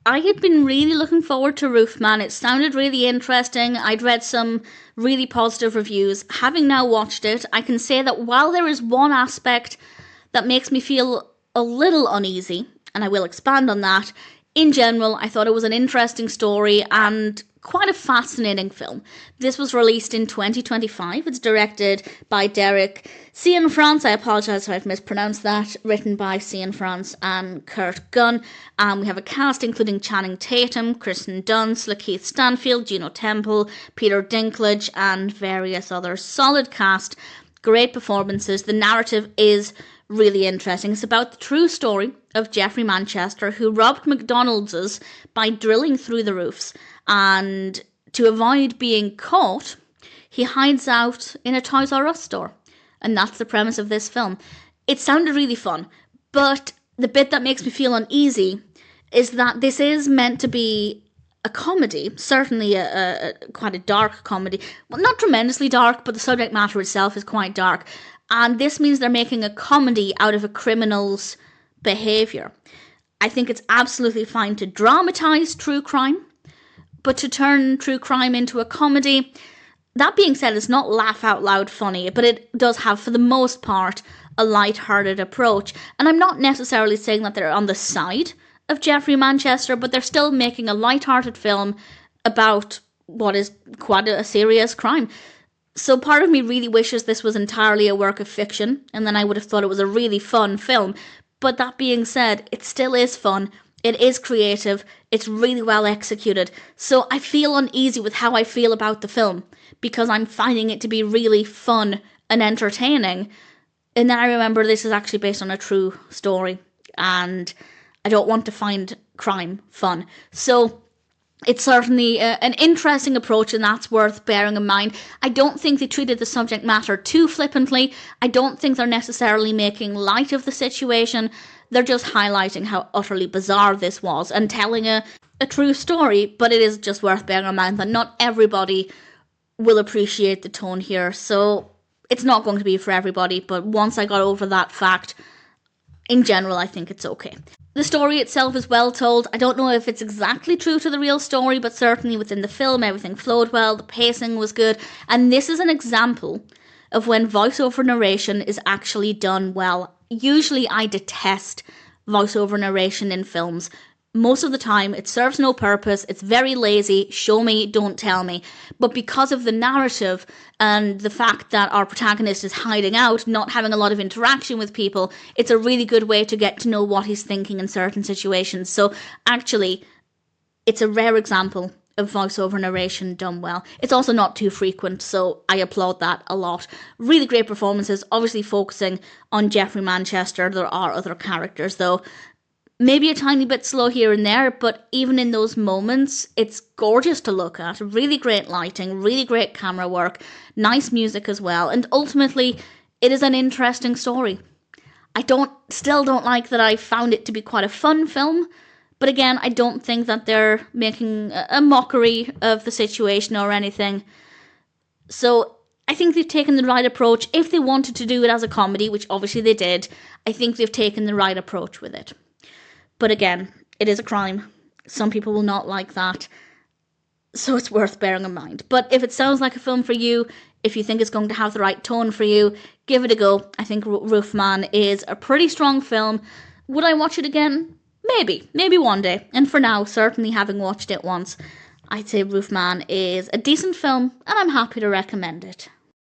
I had been really looking forward to Roofman. It sounded really interesting. I'd read some really positive reviews. Having now watched it, I can say that while there is one aspect that makes me feel a little uneasy, and I will expand on that, in general, I thought it was an interesting story and quite a fascinating film. This was released in 2025. It's directed by Derek Cianfrance. I apologise if I've mispronounced that. Written by Cianfrance and Kurt Gunn. We have a cast including Channing Tatum, Kirsten Dunst, LaKeith Stanfield, Juno Temple, Peter Dinklage, and various others. Solid cast, great performances. The narrative is really interesting. It's about the true story of Jeffrey Manchester, who robbed McDonald's by drilling through the roofs. And to avoid being caught, he hides out in a Toys R Us store. And that's the premise of this film. It sounded really fun, but the bit that makes me feel uneasy is that this is meant to be a comedy, certainly a quite a dark comedy. Well, not tremendously dark, but the subject matter itself is quite dark. And this means they're making a comedy out of a criminal's behaviour. I think it's absolutely fine to dramatise true crime, but to turn true crime into a comedy, that being said, it's not laugh out loud funny, but it does have, for the most part, a light-hearted approach. And I'm not necessarily saying that they're on the side of Jeffrey Manchester, but they're still making a light-hearted film about what is quite a serious crime. So part of me really wishes this was entirely a work of fiction, and then I would have thought it was a really fun film. But that being said, it still is fun. It is creative. It's really well executed. So I feel uneasy with how I feel about the film, because I'm finding it to be really fun and entertaining. And then I remember this is actually based on a true story, and I don't want to find crime fun. So it's certainly an interesting approach, and that's worth bearing in mind. I don't think they treated the subject matter too flippantly. I don't think they're necessarily making light of the situation. They're just highlighting how utterly bizarre this was and telling a true story, but it is just worth bearing in mind that not everybody will appreciate the tone here. So it's not going to be for everybody, but once I got over that fact, in general, I think it's okay. The story itself is well told. I don't know if it's exactly true to the real story, but certainly within the film, everything flowed well, the pacing was good, and this is an example of when voiceover narration is actually done well. Usually I detest voiceover narration in films. Most of the time, it serves no purpose, it's very lazy, show me, don't tell me. But because of the narrative and the fact that our protagonist is hiding out, not having a lot of interaction with people, it's a really good way to get to know what he's thinking in certain situations. So actually, it's a rare example of voiceover narration done well. It's also not too frequent, so I applaud that a lot. Really great performances, obviously focusing on Jeffrey Manchester. There are other characters though. Maybe a tiny bit slow here and there, but even in those moments, it's gorgeous to look at. Really great lighting, really great camera work, nice music as well, and ultimately, it is an interesting story. I still don't like that I found it to be quite a fun film, but again, I don't think that they're making a mockery of the situation or anything. So I think they've taken the right approach. If they wanted to do it as a comedy, which obviously they did, I think they've taken the right approach with it. But again, it is a crime. Some people will not like that. So it's worth bearing in mind. But if it sounds like a film for you, if you think it's going to have the right tone for you, give it a go. I think Roofman is a pretty strong film. Would I watch it again? Maybe. Maybe one day. And for now, certainly having watched it once, I'd say Roofman is a decent film, and I'm happy to recommend it.